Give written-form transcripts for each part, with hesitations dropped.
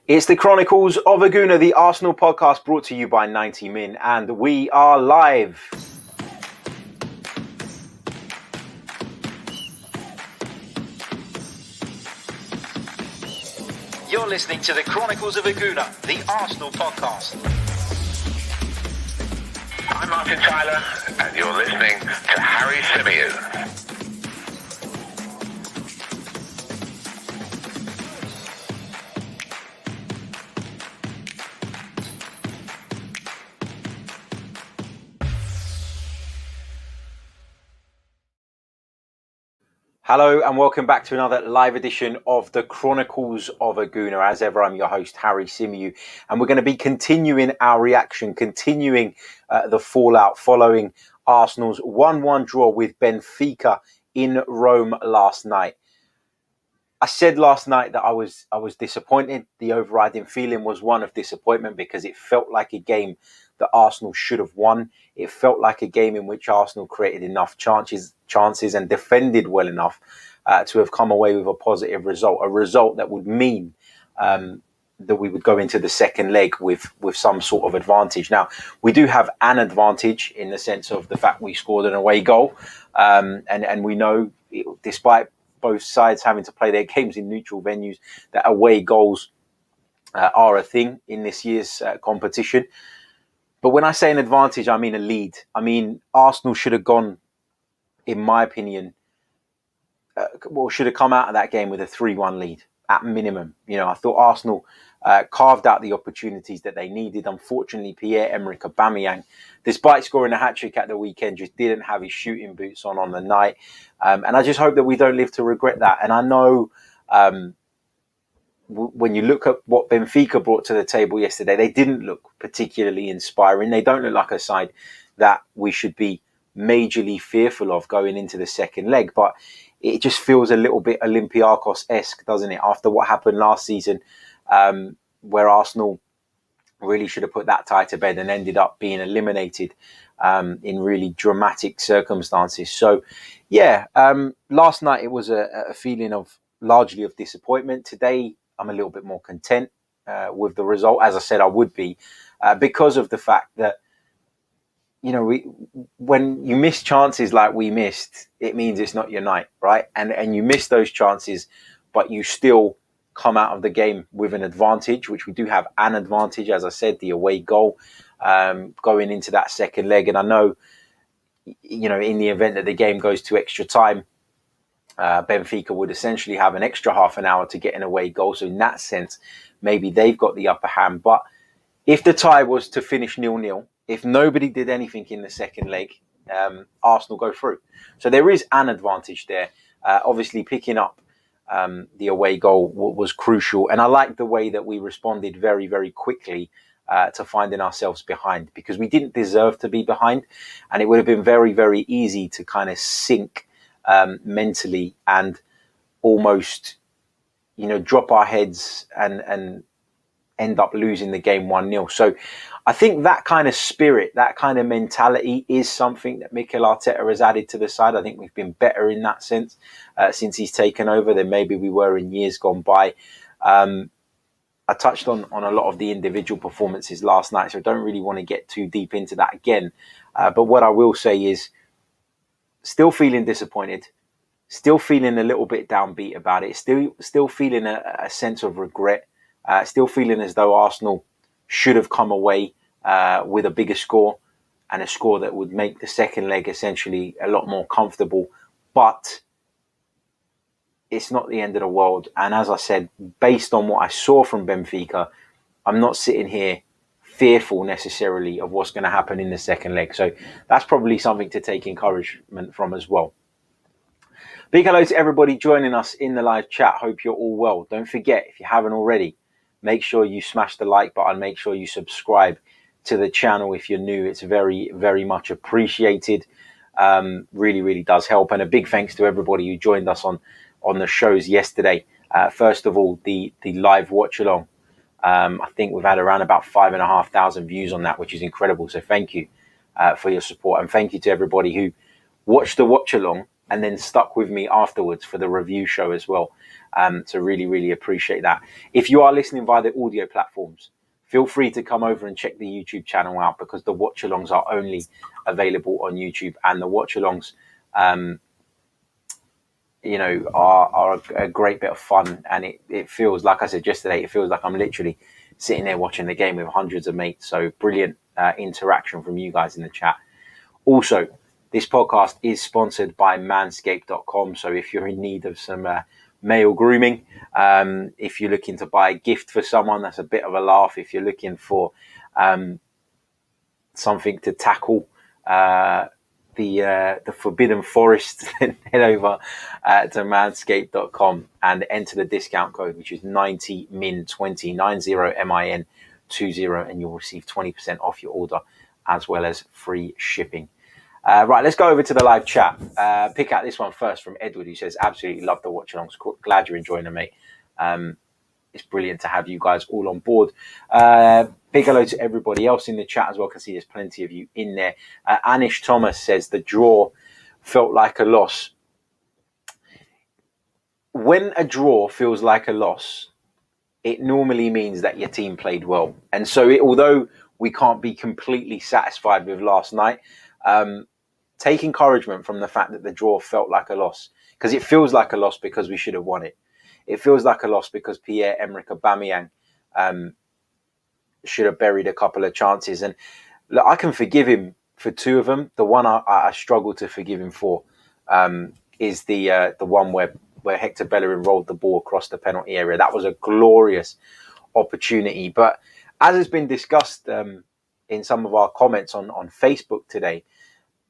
It's the Chronicles of a Gooner, the Arsenal podcast brought to you by 90 Min, and we are live. You're listening to the Chronicles of a Gooner, the Arsenal podcast. I'm Martin Tyler, and you're listening to Harry Symeou. Hello and welcome back to another live edition of the Chronicles of a Gooner. As ever, I'm your host, Harry Symeou, and we're going to be continuing our reaction, continuing the fallout following Arsenal's 1-1 draw with Benfica in Rome last night. I said last night that I was disappointed. The overriding feeling was one of disappointment because it felt like a game that Arsenal should have won. It felt like a game in which Arsenal created enough chances and defended well enough to have come away with a positive result, a result that would mean that we would go into the second leg with some sort of advantage. Now, we do have an advantage in the sense of the fact we scored an away goal, and we know, despite both sides having to play their games in neutral venues, that away goals are a thing in this year's competition. But when I say an advantage, I mean a lead. I mean, Arsenal should have gone, in my opinion, should have come out of that game with a 3-1 lead at minimum. You know, I thought Arsenal carved out the opportunities that they needed. Unfortunately, Pierre-Emerick Aubameyang, despite scoring a hat-trick at the weekend, just didn't have his shooting boots on the night. And I just hope that we don't live to regret that. And I know when you look at what Benfica brought to the table yesterday, they didn't look particularly inspiring. They don't look like a side that we should be majorly fearful of going into the second leg. But it just feels a little bit Olympiacos-esque, doesn't it? After what happened last season, where Arsenal really should have put that tie to bed and ended up being eliminated in really dramatic circumstances. So, yeah, last night it was a feeling of largely of disappointment. Today, I'm a little bit more content with the result, as I said I would be, because of the fact that, you know, when you miss chances like we missed, it means it's not your night, right? And you miss those chances, but you still come out of the game with an advantage, which we do have an advantage, as I said, the away goal going into that second leg. And I know, you know, in the event that the game goes to extra time, Benfica would essentially have an extra half an hour to get an away goal. So in that sense, maybe they've got the upper hand. But if the tie was to finish 0-0, if nobody did anything in the second leg, Arsenal go through. So there is an advantage there. Obviously, picking up the away goal was crucial. And I like the way that we responded very, very quickly to finding ourselves behind, because we didn't deserve to be behind. And it would have been very, very easy to kind of sink mentally and almost, you know, drop our heads and end up losing the game 1-0. So I think that kind of spirit, that kind of mentality is something that Mikel Arteta has added to the side. I think we've been better in that sense since he's taken over than maybe we were in years gone by. I touched on a lot of the individual performances last night, so I don't really want to get too deep into that again. But what I will say is, still feeling disappointed, still feeling a little bit downbeat about it, still feeling a sense of regret, still feeling as though Arsenal should have come away with a bigger score and a score that would make the second leg essentially a lot more comfortable. But it's not the end of the world. And as I said, based on what I saw from Benfica, I'm not sitting here fearful necessarily of what's going to happen in the second leg. So that's probably something to take encouragement from as well. Big hello to everybody joining us in the live chat. Hope you're all well. Don't forget, if you haven't already, make sure you smash the like button. Make sure you subscribe to the channel if you're new. It's very, very much appreciated. Really, really does help. And a big thanks to everybody who joined us on the shows yesterday. First of all, the live watch along. I think we've had around about 5,500 views on that, which is incredible. So thank you for your support. And thank you to everybody who watched the watch along and then stuck with me afterwards for the review show as well. So really, really appreciate that. If you are listening via the audio platforms, feel free to come over and check the YouTube channel out, because the watch-alongs are only available on YouTube, and the watch-alongs, are a great bit of fun. And it feels, like I said yesterday, it feels like I'm literally sitting there watching the game with hundreds of mates. So brilliant interaction from you guys in the chat. Also, this podcast is sponsored by manscaped.com. So if you're in need of some male grooming, if you're looking to buy a gift for someone, that's a bit of a laugh. If you're looking for something to tackle the forbidden forest, then head over to manscaped.com and enter the discount code, which is 90min20, 90min20, and you'll receive 20% off your order, as well as free shipping. Right, let's go over to the live chat. Pick out this one first from Edward, who says, absolutely love the watch-alongs. Glad you're enjoying them, mate. It's brilliant to have you guys all on board. Big hello to everybody else in the chat as well. I can see there's plenty of you in there. Anish Thomas says the draw felt like a loss. When a draw feels like a loss, it normally means that your team played well. And so although we can't be completely satisfied with last night, take encouragement from the fact that the draw felt like a loss, because it feels like a loss because we should have won it. It feels like a loss because Pierre-Emerick Aubameyang should have buried a couple of chances. And look, I can forgive him for two of them. The one I struggle to forgive him for is the one where Hector Bellerin rolled the ball across the penalty area. That was a glorious opportunity. But as has been discussed in some of our comments on Facebook today,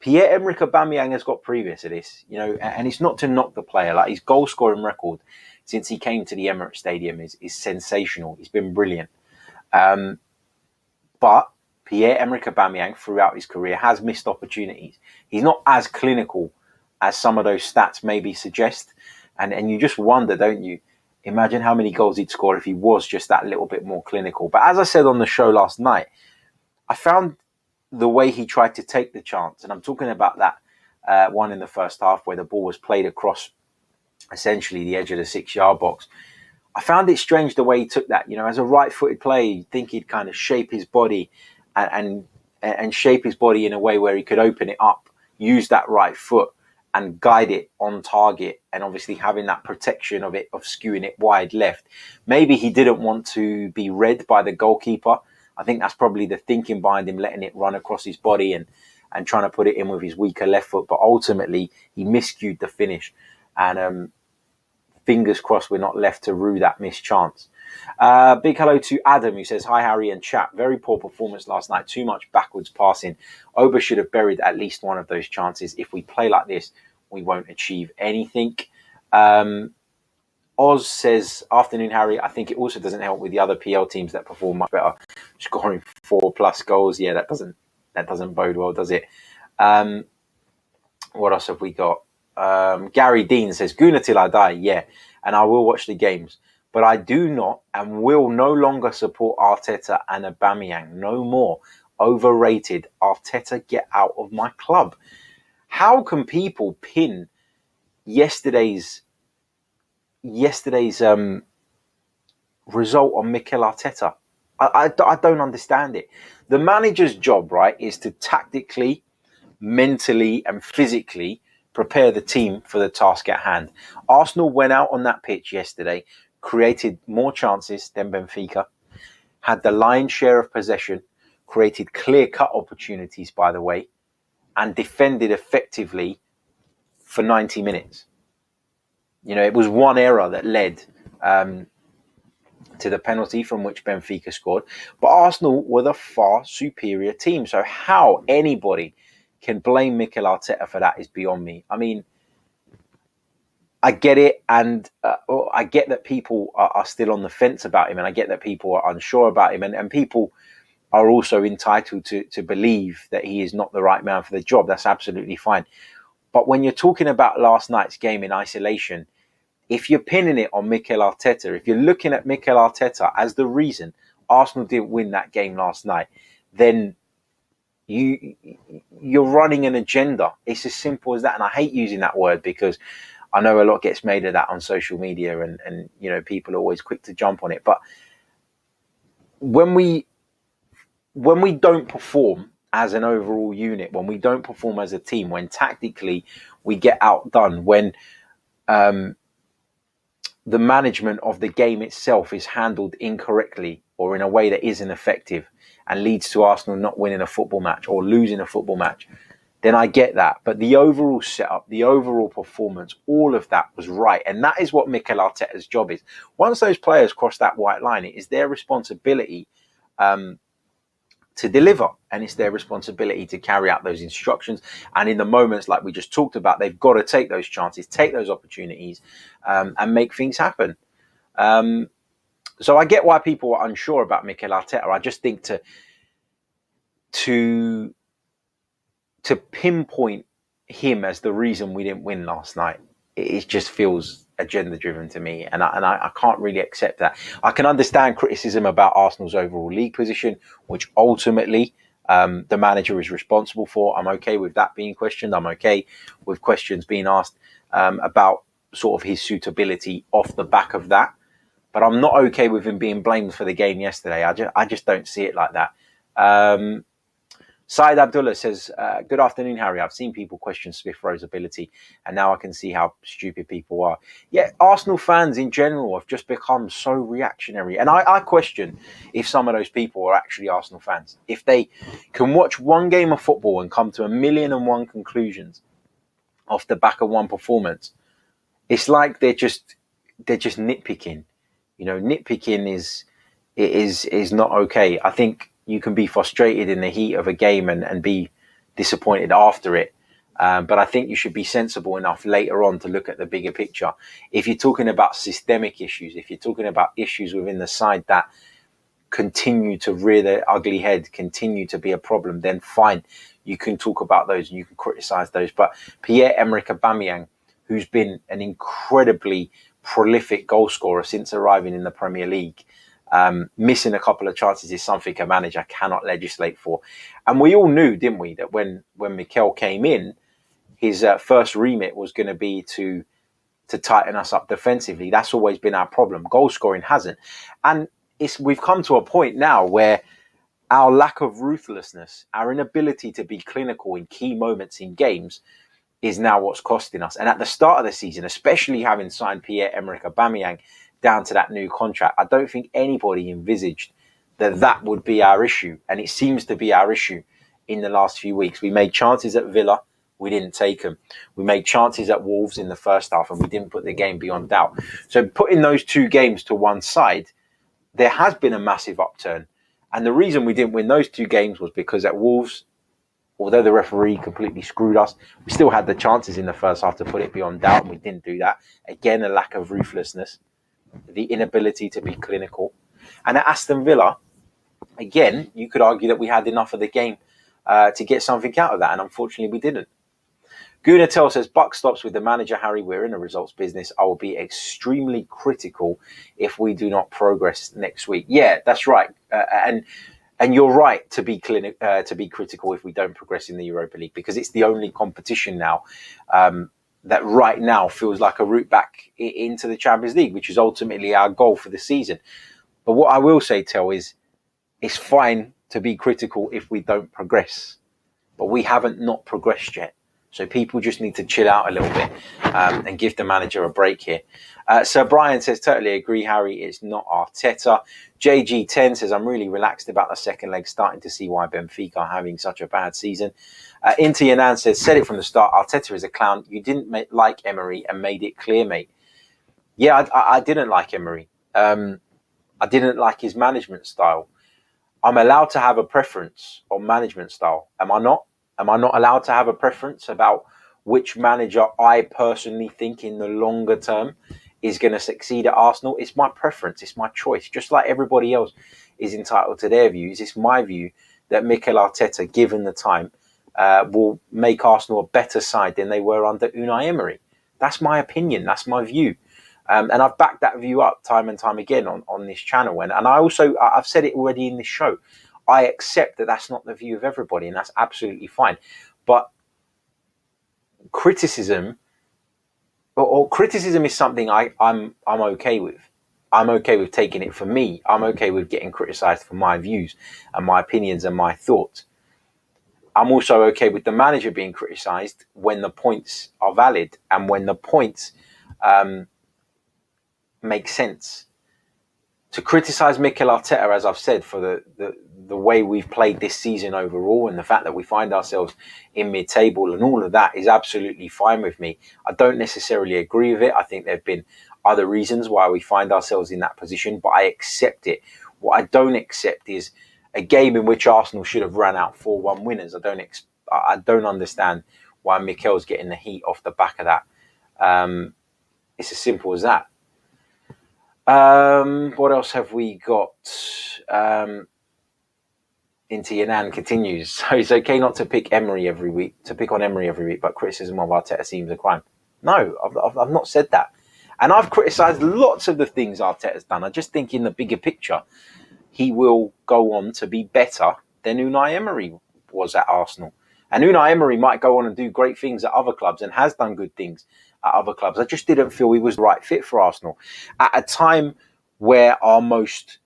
Pierre-Emerick Aubameyang has got previous to this, and it's not to knock the player. Like, his goal scoring record since he came to the Emirates Stadium is sensational. He's been brilliant. But Pierre-Emerick Aubameyang throughout his career has missed opportunities. He's not as clinical as some of those stats maybe suggest. And you just wonder, don't you? Imagine how many goals he'd score if he was just that little bit more clinical. But as I said on the show last night, I found the way he tried to take the chance, and I'm talking about that one in the first half where the ball was played across essentially the edge of the 6-yard box. I found it strange the way he took that. As a right-footed player, you'd think he'd kind of shape his body and shape his body in a way where he could open it up, use that right foot and guide it on target, and obviously having that protection of skewing it wide left. Maybe he didn't want to be read by the goalkeeper. I think that's probably the thinking behind him letting it run across his body and trying to put it in with his weaker left foot. But ultimately, he miscued the finish. And fingers crossed we're not left to rue that missed chance. Big hello to Adam, who says, hi, Harry and chat. Very poor performance last night. Too much backwards passing. Oba should have buried at least one of those chances. If we play like this, we won't achieve anything. Oz says, afternoon, Harry. I think it also doesn't help with the other PL teams that perform much better, scoring 4+ goals. Yeah, that doesn't bode well, does it? What else have we got? Gary Dean says, Gooner till I die. Yeah, and I will watch the games, but I do not and will no longer support Arteta and Aubameyang. No more. Overrated. Arteta, get out of my club. How can people pin yesterday's result on Mikel Arteta? I don't understand it. The manager's job, right, is to tactically, mentally and physically prepare the team for the task at hand. Arsenal went out on that pitch yesterday, created more chances than Benfica, had the lion's share of possession, created clear-cut opportunities, by the way, and defended effectively for 90 minutes. It was one error that led to the penalty from which Benfica scored. But Arsenal were the far superior team. So how anybody can blame Mikel Arteta for that is beyond me. I mean, I get it, and I get that people are still on the fence about him, and I get that people are unsure about him, and people are also entitled to believe that he is not the right man for the job. That's absolutely fine. But when you're talking about last night's game in isolation, if you're pinning it on Mikel Arteta, if you're looking at Mikel Arteta as the reason Arsenal didn't win that game last night, then you're running an agenda. It's as simple as that. And I hate using that word because I know a lot gets made of that on social media, and people are always quick to jump on it. But when we don't perform as an overall unit, when we don't perform as a team, when tactically we get outdone, when the management of the game itself is handled incorrectly or in a way that isn't effective and leads to Arsenal not winning a football match or losing a football match, then I get that. But the overall setup, the overall performance, all of that was right. And that is what Mikel Arteta's job is. Once those players cross that white line, it is their responsibility to deliver, and it's their responsibility to carry out those instructions. And in the moments like we just talked about, they've got to take those chances, take those opportunities, and make things happen. So I get why people are unsure about Mikel Arteta. I just think to pinpoint him as the reason we didn't win last night, it just feels agenda driven to me, and I can't really accept that. I can understand criticism about Arsenal's overall league position, which ultimately the manager is responsible for. I'm okay with that being questioned. I'm okay with questions being asked about sort of his suitability off the back of that, but I'm not okay with him being blamed for the game yesterday. I just don't see it like that. Saeed Abdullah says, good afternoon, Harry. I've seen people question Smith Rowe's ability, and now I can see how stupid people are. Yeah, Arsenal fans in general have just become so reactionary. And I question if some of those people are actually Arsenal fans. If they can watch one game of football and come to 1,000,001 conclusions off the back of one performance, it's like they're just nitpicking. Nitpicking is not okay. I think you can be frustrated in the heat of a game and be disappointed after it. But I think you should be sensible enough later on to look at the bigger picture. If you're talking about systemic issues, if you're talking about issues within the side that continue to rear their ugly head, continue to be a problem, then fine. You can talk about those and you can criticize those. But Pierre-Emerick Aubameyang, who's been an incredibly prolific goal scorer since arriving in the Premier League, missing a couple of chances is something a manager cannot legislate for. And we all knew, didn't we, that when Mikel came in, his first remit was going to be to tighten us up defensively. That's always been our problem. Goal scoring hasn't. And we've come to a point now where our lack of ruthlessness, our inability to be clinical in key moments in games is now what's costing us. And at the start of the season, especially having signed Pierre-Emerick Aubameyang down to that new contract, I don't think anybody envisaged that would be our issue. And it seems to be our issue in the last few weeks. We made chances at Villa, we didn't take them. We made chances at Wolves in the first half and we didn't put the game beyond doubt. So putting those two games to one side, there has been a massive upturn. And the reason we didn't win those two games was because at Wolves, although the referee completely screwed us, we still had the chances in the first half to put it beyond doubt, and we didn't do that. Again, a lack of ruthlessness, the inability to be clinical. And at Aston Villa, again, you could argue that we had enough of the game to get something out of that, and unfortunately we didn't. Gooner says, buck stops with the manager, Harry. We're in a results business. I will be extremely critical if we do not progress next week. Yeah, that's right. And you're right to be critical if we don't progress in the Europa League, because it's the only competition now that right now feels like a route back into the Champions League, which is ultimately our goal for the season. But what I will say, Tel, is it's fine to be critical if we don't progress, but we haven't not progressed yet. So people just need to chill out a little bit and give the manager a break here. Sir Brian says, totally agree, Harry. It's not Arteta. JG10 says, I'm really relaxed about the second leg, starting to see why Benfica are having such a bad season. Inter Yanan says, said it from the start, Arteta is a clown. You didn't like Emery and made it clear, mate. Yeah, I didn't like Emery. I didn't like his management style. I'm allowed to have a preference on management style. Am I not? Am I not allowed to have a preference about which manager I personally think in the longer term is going to succeed at Arsenal? It's my preference. It's my choice. Just like everybody else is entitled to their views, it's my view that Mikel Arteta, given the time, will make Arsenal a better side than they were under Unai Emery. That's my opinion. That's my view. And I've backed that view up time and time again on this channel. And I've said it already in this show. I accept that that's not the view of everybody, and that's absolutely fine. But criticism, or criticism is something I'm okay with. I'm okay with taking it for me. I'm okay with getting criticised for my views and my opinions and my thoughts. I'm also okay with the manager being criticised when the points are valid and when the points make sense. To criticise Mikel Arteta, as I've said, for the way we've played this season overall and the fact that we find ourselves in mid-table and all of that is absolutely fine with me. I don't necessarily agree with it. I think there have been other reasons why we find ourselves in that position, but I accept it. What I don't accept is a game in which Arsenal should have ran out 4-1 winners. I don't understand why Mikel's getting the heat off the back of that. It's as simple as that. What else have we got? Into Yanan continues. So it's okay not to pick on Emery every week, but criticism of Arteta seems a crime. No, I've not said that. And I've criticised lots of the things Arteta's done. I just think in the bigger picture, he will go on to be better than Unai Emery was at Arsenal. And Unai Emery might go on and do great things at other clubs and has done good things at other clubs. I just didn't feel he was the right fit for Arsenal. At a time where our most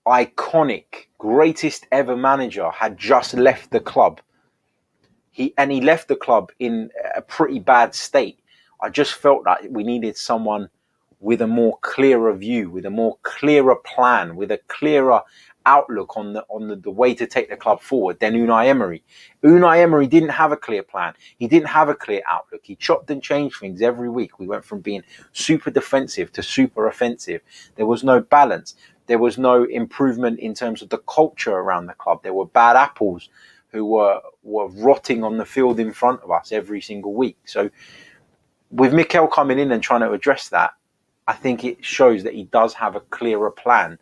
iconic, greatest ever manager had just left the club. He left the club in a pretty bad state. I just felt that we needed someone with a more clearer view, with a more clearer plan, with a clearer outlook on the way to take the club forward than Unai Emery. Unai Emery didn't have a clear plan. He didn't have a clear outlook. He chopped and changed things every week. We went from being super defensive to super offensive. There was no balance. There was no improvement in terms of the culture around the club. There were bad apples who were rotting on the field in front of us every single week. So with Mikel coming in and trying to address that, I think it shows that he does have a clearer plan.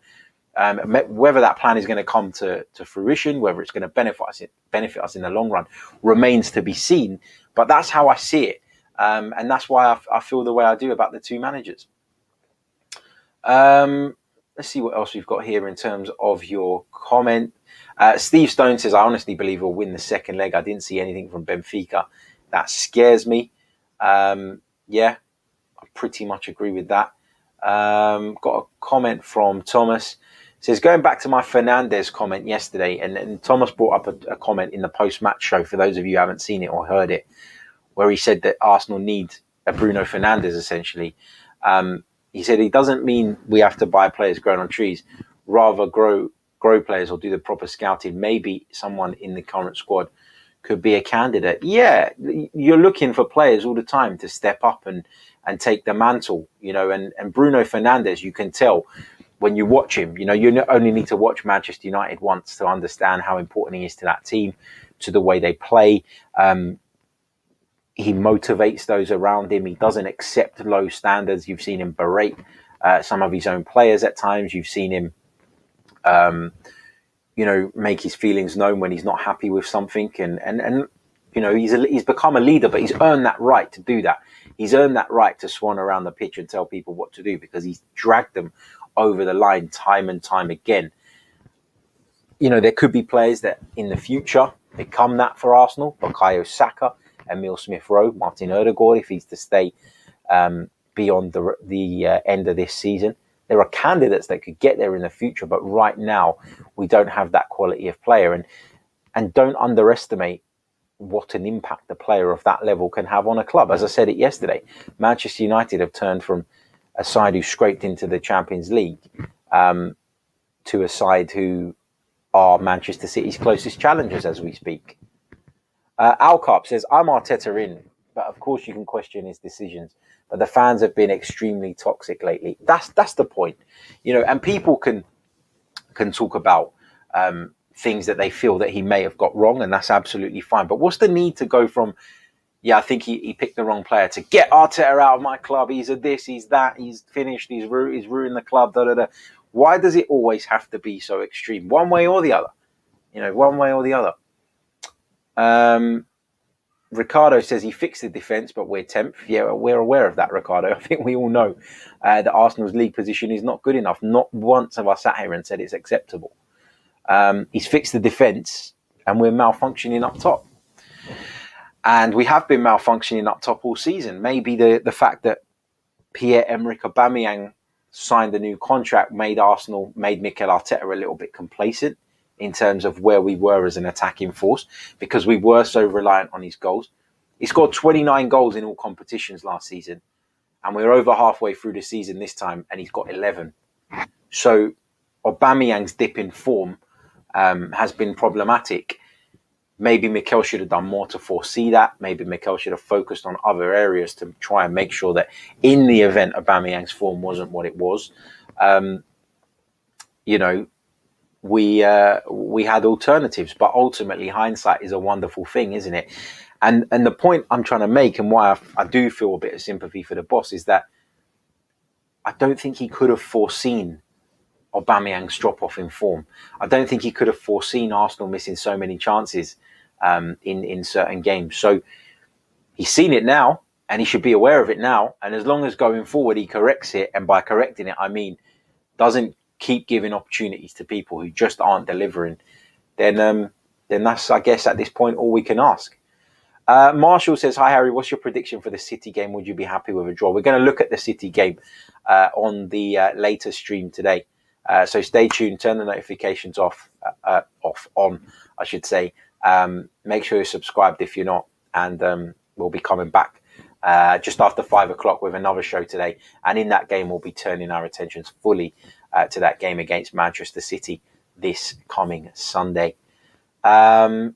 Whether that plan is going to come to fruition, whether it's going to benefit us in the long run, remains to be seen. But that's how I see it. And that's why I feel the way I do about the two managers. Let's see what else we've got here in terms of your comment. Steve Stone says, I honestly believe we'll win the second leg. I didn't see anything from Benfica. That scares me. Yeah, I pretty much agree with that. Got a comment from Thomas. Says, going back to my Fernandes comment yesterday, and Thomas brought up a comment in the post-match show, for those of you who haven't seen it or heard it, where he said that Arsenal need a Bruno Fernandes, essentially. He said he doesn't mean we have to buy players grown on trees, rather grow players or do the proper scouting. Maybe someone in the current squad could be a candidate. Yeah, you're looking for players all the time to step up and take the mantle, and Bruno Fernandes, you can tell when you watch him, you only need to watch Manchester United once to understand how important he is to that team, to the way they play. He motivates those around him. He doesn't accept low standards. You've seen him berate some of his own players at times. You've seen him, make his feelings known when he's not happy with something. And he's become a leader, but he's earned that right to do that. He's earned that right to swan around the pitch and tell people what to do, because he's dragged them over the line time and time again. There could be players that in the future become that for Arsenal. Bukayo Saka, Emile Smith-Rowe, Martin Odegaard, if he's to stay beyond the end of this season. There are candidates that could get there in the future, but right now we don't have that quality of player. And don't underestimate what an impact a player of that level can have on a club. As I said it yesterday, Manchester United have turned from a side who scraped into the Champions League to a side who are Manchester City's closest challengers as we speak. Alcarp says, I'm Arteta in, but of course you can question his decisions. But the fans have been extremely toxic lately. That's the point, and people can talk about things that they feel that he may have got wrong, and that's absolutely fine. But what's the need to go from, I think he picked the wrong player, to get Arteta out of my club, he's a this, he's that, he's finished, he's ruined the club, Why does it always have to be so extreme? One way or the other. One way or the other. Ricardo says he fixed the defence, but we're 10th. Yeah, we're aware of that, Ricardo. I think we all know that Arsenal's league position is not good enough. Not once have I sat here and said it's acceptable. He's fixed the defence, and we're malfunctioning up top. And we have been malfunctioning up top all season. Maybe the fact that Pierre-Emerick Aubameyang signed a new contract made Mikel Arteta a little bit complacent in terms of where we were as an attacking force, because we were so reliant on his goals. He scored 29 goals in all competitions last season, and we're over halfway through the season this time, and he's got 11. So Aubameyang's dip in form has been problematic. Maybe Mikel should have done more to foresee that. Maybe Mikel should have focused on other areas to try and make sure that in the event Aubameyang's form wasn't what it was, we had alternatives. But ultimately, hindsight is a wonderful thing, isn't it? And the point I'm trying to make, and why I do feel a bit of sympathy for the boss, is that I don't think he could have foreseen Aubameyang's drop-off in form. I don't think he could have foreseen Arsenal missing so many chances in certain games. So he's seen it now, and he should be aware of it now. And as long as going forward he corrects it, and by correcting it I mean doesn't keep giving opportunities to people who just aren't delivering, then that's, I guess, at this point all we can ask. Marshall says, hi Harry, what's your prediction for the City game? Would you be happy with a draw? We're going to look at the City game on the later stream today. So stay tuned, turn the notifications on, I should say. Make sure you're subscribed if you're not, and we'll be coming back just after 5 o'clock with another show today. And in that game, we'll be turning our attentions fully to that game against Manchester City this coming Sunday. What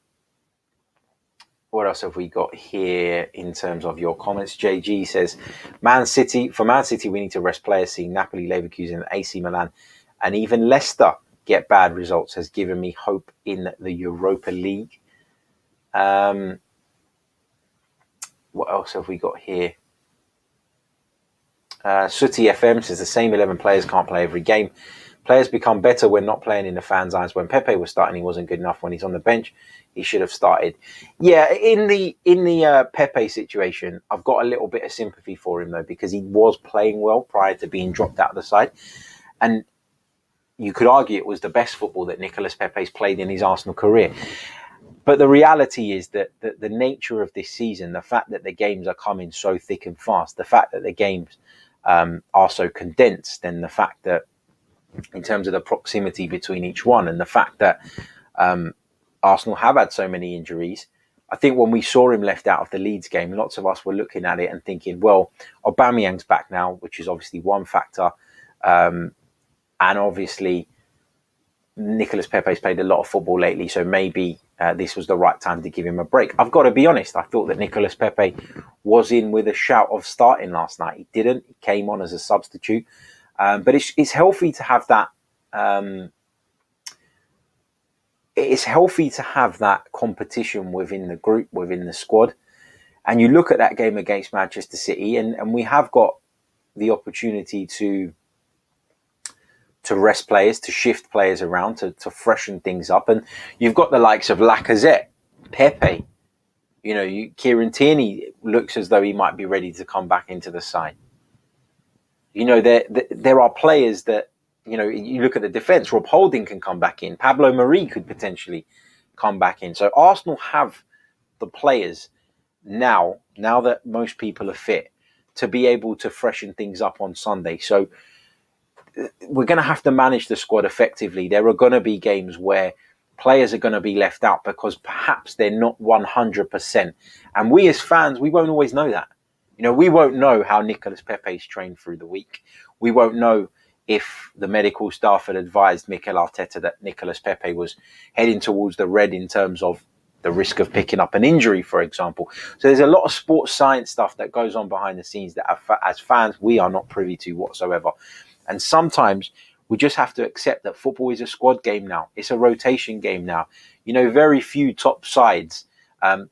else have we got here in terms of your comments? JG says, Man City, we need to rest players. Seeing Napoli, Leverkusen, AC Milan, and even Leicester get bad results has given me hope in the Europa League. What else have we got here? Sooty FM says the same 11 players can't play every game. Players become better when not playing in the fans' eyes. When Pepe was starting, he wasn't good enough. When he's on the bench, he should have started. Yeah, in the Pepe situation, I've got a little bit of sympathy for him though, because he was playing well prior to being dropped out of the side, and you could argue it was the best football that Nicolas Pepe's played in his Arsenal career. But the reality is that the nature of this season, the fact that the games are coming so thick and fast, the fact that the games are so condensed, and the fact that in terms of the proximity between each one, and the fact that Arsenal have had so many injuries, I think when we saw him left out of the Leeds game, lots of us were looking at it and thinking, well, Aubameyang's back now, which is obviously one factor. And obviously, Nicolas Pepe's played a lot of football lately, so maybe this was the right time to give him a break. I've got to be honest, I thought that Nicolas Pepe was in with a shout of starting last night. He didn't. He came on as a substitute. But it's healthy to have that. It's healthy to have that competition within the group, within the squad. And you look at that game against Manchester City, and we have got the opportunity to rest players, to shift players around, to freshen things up. And you've got the likes of Lacazette, Pepe. Kieran Tierney looks as though he might be ready to come back into the side. There are players that, you look at the defence, Rob Holding can come back in. Pablo Mari could potentially come back in. So Arsenal have the players now that most people are fit, to be able to freshen things up on Sunday. So we're going to have to manage the squad effectively. There are going to be games where players are going to be left out because perhaps they're not 100%. And we as fans, we won't always know that. We won't know how Nicolas Pepe's trained through the week. We won't know if the medical staff had advised Mikel Arteta that Nicolas Pepe was heading towards the red in terms of the risk of picking up an injury, for example. So there's a lot of sports science stuff that goes on behind the scenes that as fans, we are not privy to whatsoever. And sometimes we just have to accept that football is a squad game now. It's a rotation game now. Very few top sides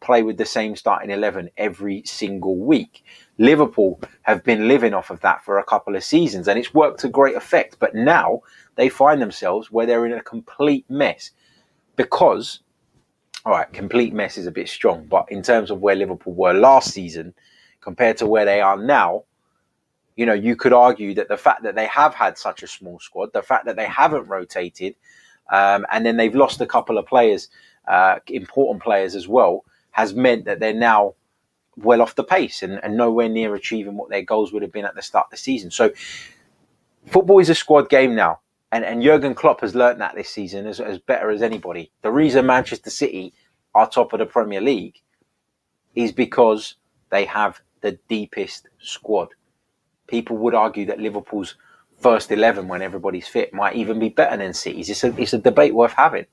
play with the same starting 11 every single week. Liverpool have been living off of that for a couple of seasons, and it's worked to great effect. But now they find themselves where they're in a complete mess because, all right, complete mess is a bit strong, but in terms of where Liverpool were last season compared to where they are now, you could argue that the fact that they have had such a small squad, the fact that they haven't rotated, and then they've lost a couple of players, important players as well, has meant that they're now well off the pace and nowhere near achieving what their goals would have been at the start of the season. So football is a squad game now. And Jurgen Klopp has learnt that this season as better as anybody. The reason Manchester City are top of the Premier League is because they have the deepest squad. People would argue that Liverpool's first 11 when everybody's fit might even be better than City's. It's a debate worth having.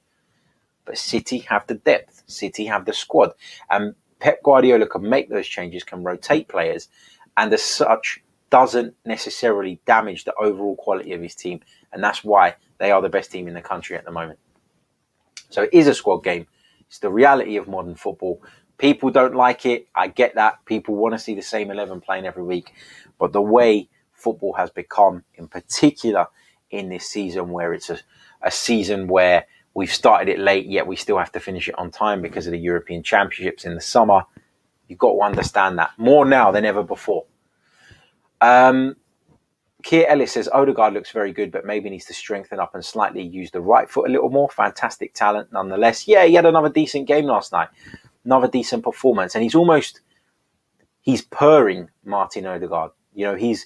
But City have the depth. City have the squad. And Pep Guardiola can make those changes, can rotate players, and as such doesn't necessarily damage the overall quality of his team. And that's why they are the best team in the country at the moment. So it is a squad game. It's the reality of modern football. People don't like it. I get that. People want to see the same 11 playing every week. But the way football has become, in particular in this season, where it's a season where we've started it late, yet we still have to finish it on time because of the European Championships in the summer. You've got to understand that more now than ever before. Keir Ellis says, Odegaard looks very good, but maybe needs to strengthen up and slightly use the right foot a little more. Fantastic talent nonetheless. Yeah, he had another decent game last night. Another decent performance. And he's purring Martin Odegaard. You know, he's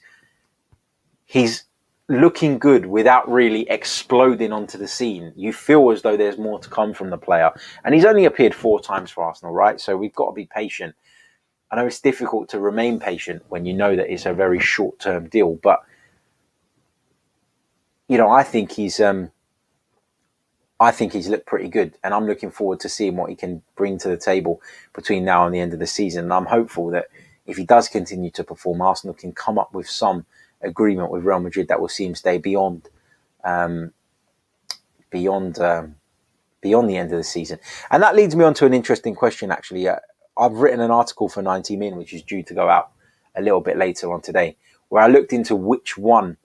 looking good without really exploding onto the scene. You feel as though there's more to come from the player. And he's only appeared 4 times for Arsenal, right? So we've got to be patient. I know it's difficult to remain patient when you know that it's a very short-term deal, but you know, I think he's looked pretty good, and I'm looking forward to seeing what he can bring to the table between now and the end of the season. And I'm hopeful that if he does continue to perform, Arsenal can come up with some agreement with Real Madrid that will see him stay beyond the end of the season. And that leads me on to an interesting question, actually. I've written an article for 90 Min, which is due to go out a little bit later on today, where I looked into which one,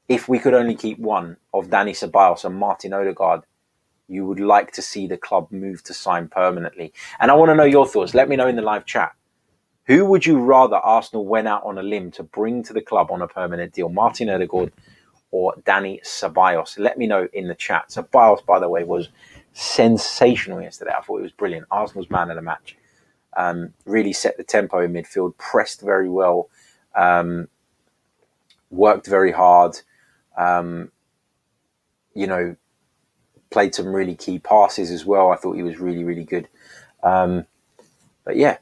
if we could only keep one of Dani Ceballos and Martin Odegaard, you would like to see the club move to sign permanently. And I want to know your thoughts. Let me know in the live chat. Who would you rather Arsenal went out on a limb to bring to the club on a permanent deal? Martin Odegaard or Dani Ceballos? Let me know in the chat. Ceballos, by the way, was sensational yesterday. I thought it was brilliant. Arsenal's man of the match. Really set the tempo in midfield, pressed very well, worked very hard. Played some really key passes as well. I thought he was really, really good. But yeah.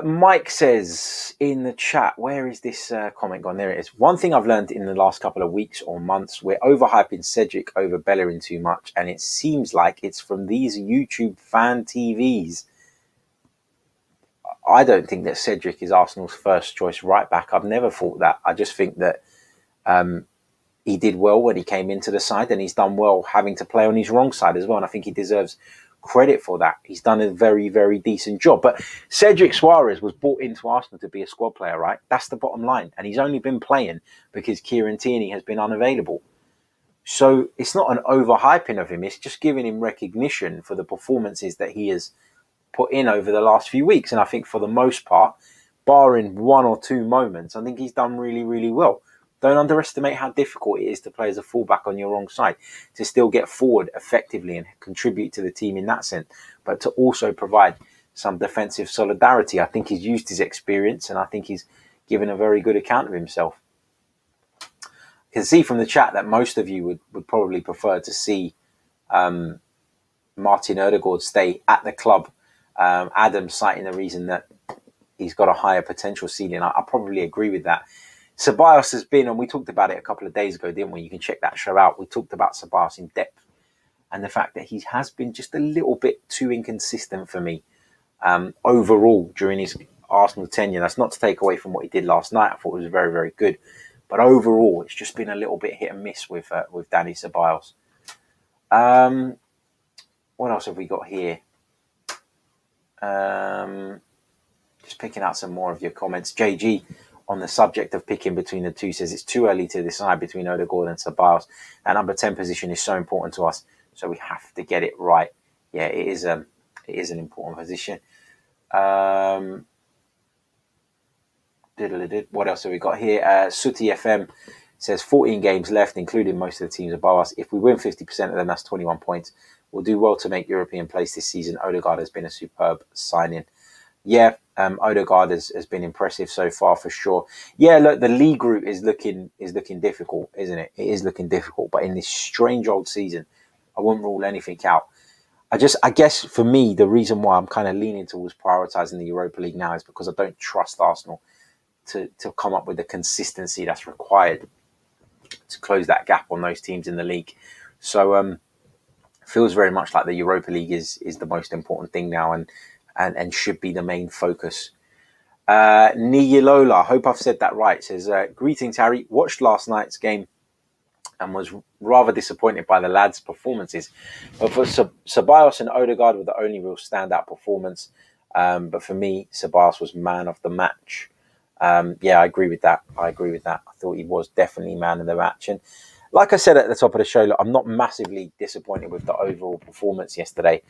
Mike says in the chat, where is this comment gone? There it is. One thing I've learned in the last couple of weeks or months, we're overhyping Cedric over Bellerin too much, and it seems like it's from these YouTube fan TVs. I don't think that Cedric is Arsenal's first choice right back. I've never thought that. I just think that he did well when he came into the side, and he's done well having to play on his wrong side as well. And I think he deserves credit for that. He's done a very, very decent job. But Cedric Suarez was brought into Arsenal to be a squad player, right? That's the bottom line. And he's only been playing because Kieran Tierney has been unavailable. So it's not an overhyping of him. It's just giving him recognition for the performances that he has put in over the last few weeks. And I think for the most part, barring 1 or 2 moments, I think he's done really, really well. Don't underestimate how difficult it is to play as a fullback on your wrong side, to still get forward effectively and contribute to the team in that sense, but to also provide some defensive solidarity. I think he's used his experience, and I think he's given a very good account of himself. I can see from the chat that most of you would probably prefer to see Martin Odegaard stay at the club. Adam citing the reason that he's got a higher potential ceiling. I probably agree with that. Ceballos has been, and we talked about it a couple of days ago, didn't we? You can check that show out. We talked about Ceballos in depth and the fact that he has been just a little bit too inconsistent for me overall during his Arsenal tenure. That's not to take away from what he did last night. I thought it was very, very good. But overall, it's just been a little bit hit and miss with Dani Ceballos. What else have we got here? Just picking out some more of your comments. JG, on the subject of picking between the two, says it's too early to decide between Odegaard and Ceballos. That number 10 position is so important to us, so we have to get it right. Yeah, it is an important position. What else have we got here? Sooty FM says 14 games left, including most of the teams above us. If we win 50% of them, that's 21 points. We'll do well to make European place this season. Odegaard has been a superb signing. Yeah, Odegaard has been impressive so far for sure. Yeah, look, the league route is looking difficult, isn't it? It is looking difficult, but in this strange old season, I wouldn't rule anything out. I guess for me, the reason why I'm kind of leaning towards prioritising the Europa League now is because I don't trust Arsenal to come up with the consistency that's required to close that gap on those teams in the league. So feels very much like the Europa League is the most important thing now and should be the main focus. Niyilola, hope I've said that right, says, greetings, Harry. Watched last night's game and was rather disappointed by the lads' performances. But for Ceballos and Odegaard were the only real standout performance. But for me, Ceballos was man of the match. Yeah, I agree with that. I thought he was definitely man of the match. And like I said at the top of the show, look, I'm not massively disappointed with the overall performance yesterday.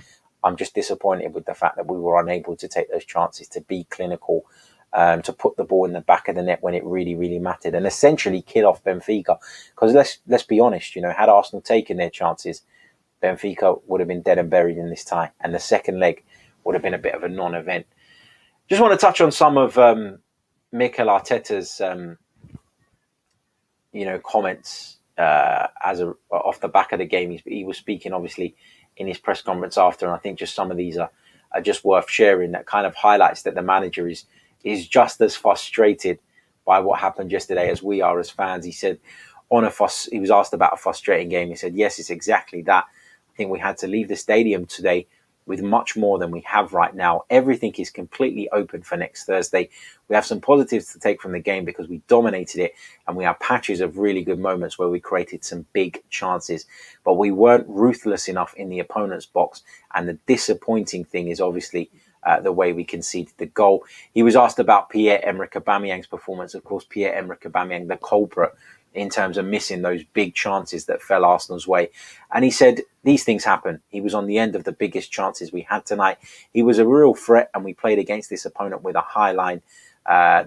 I'm just disappointed with the fact that we were unable to take those chances, to be clinical, to put the ball in the back of the net when it really, really mattered, and essentially kill off Benfica. Because let's be honest, had Arsenal taken their chances, Benfica would have been dead and buried in this tie, and the second leg would have been a bit of a non-event. Just want to touch on some of Mikel Arteta's, comments off the back of the game. He was speaking, obviously, in his press conference after, and I think just some of these are just worth sharing. That kind of highlights that the manager is just as frustrated by what happened yesterday as we are as fans. He said he was asked about a frustrating game. He said, yes, it's exactly that. I think we had to leave the stadium today with much more than we have right now. Everything is completely open for next Thursday. We have some positives to take from the game because we dominated it, and we have patches of really good moments where we created some big chances, but we weren't ruthless enough in the opponent's box. And the disappointing thing is obviously the way we conceded the goal. He was asked about Pierre-Emerick Aubameyang's performance. Of course, Pierre-Emerick Aubameyang, the culprit in terms of missing those big chances that fell Arsenal's way. And he said, these things happen. He was on the end of the biggest chances we had tonight. He was a real threat, and we played against this opponent with a high line.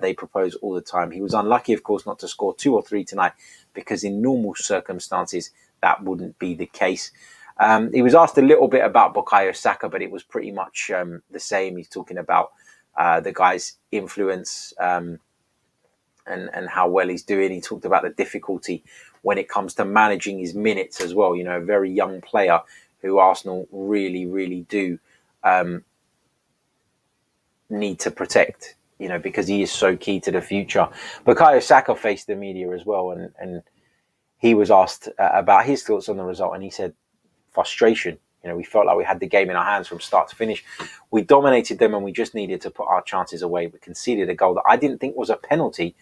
They propose all the time. He was unlucky, of course, not to score 2 or 3 tonight, because in normal circumstances, that wouldn't be the case. He was asked a little bit about Bukayo Saka, but it was pretty much the same. He's talking about the guy's influence and how well he's doing. He talked about the difficulty when it comes to managing his minutes as well. A very young player who Arsenal really, really do need to protect, because he is so key to the future. Bukayo Saka faced the media as well, and he was asked about his thoughts on the result, and he said, frustration. We felt like we had the game in our hands from start to finish. We dominated them, and we just needed to put our chances away. We conceded a goal that I didn't think was a penalty,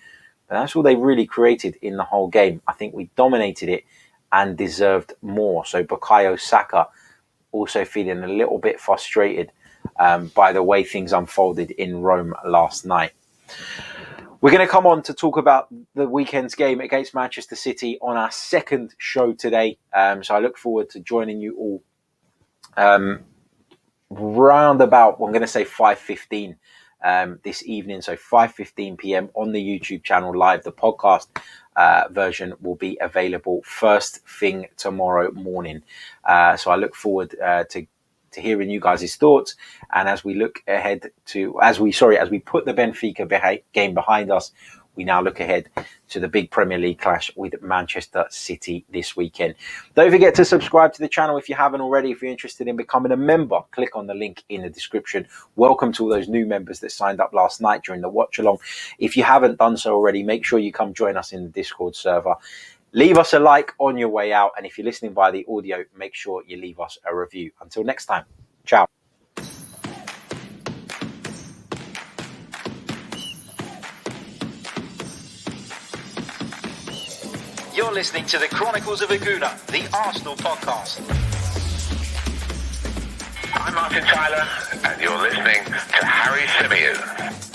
but that's all they really created in the whole game. I think we dominated it and deserved more. So Bukayo Saka also feeling a little bit frustrated by the way things unfolded in Rome last night. We're going to come on to talk about the weekend's game against Manchester City on our second show today. So I look forward to joining you all round about, I'm going to say 5:15 this evening. So 5:15 p.m. on the YouTube channel live. The podcast version will be available first thing tomorrow morning. So I look forward to hearing you guys' thoughts. And as we look ahead to, as we put the Benfica game behind us, we now look ahead to the big Premier League clash with Manchester City this weekend. Don't forget to subscribe to the channel if you haven't already. If you're interested in becoming a member, click on the link in the description. Welcome to all those new members that signed up last night during the watch along. If you haven't done so already, make sure you come join us in the Discord server. Leave us a like on your way out. And if you're listening via the audio, make sure you leave us a review. Until next time, ciao. You're listening to the Chronicles of a Gooner, the Arsenal podcast. I'm Martin Tyler, and you're listening to Harry Symeou.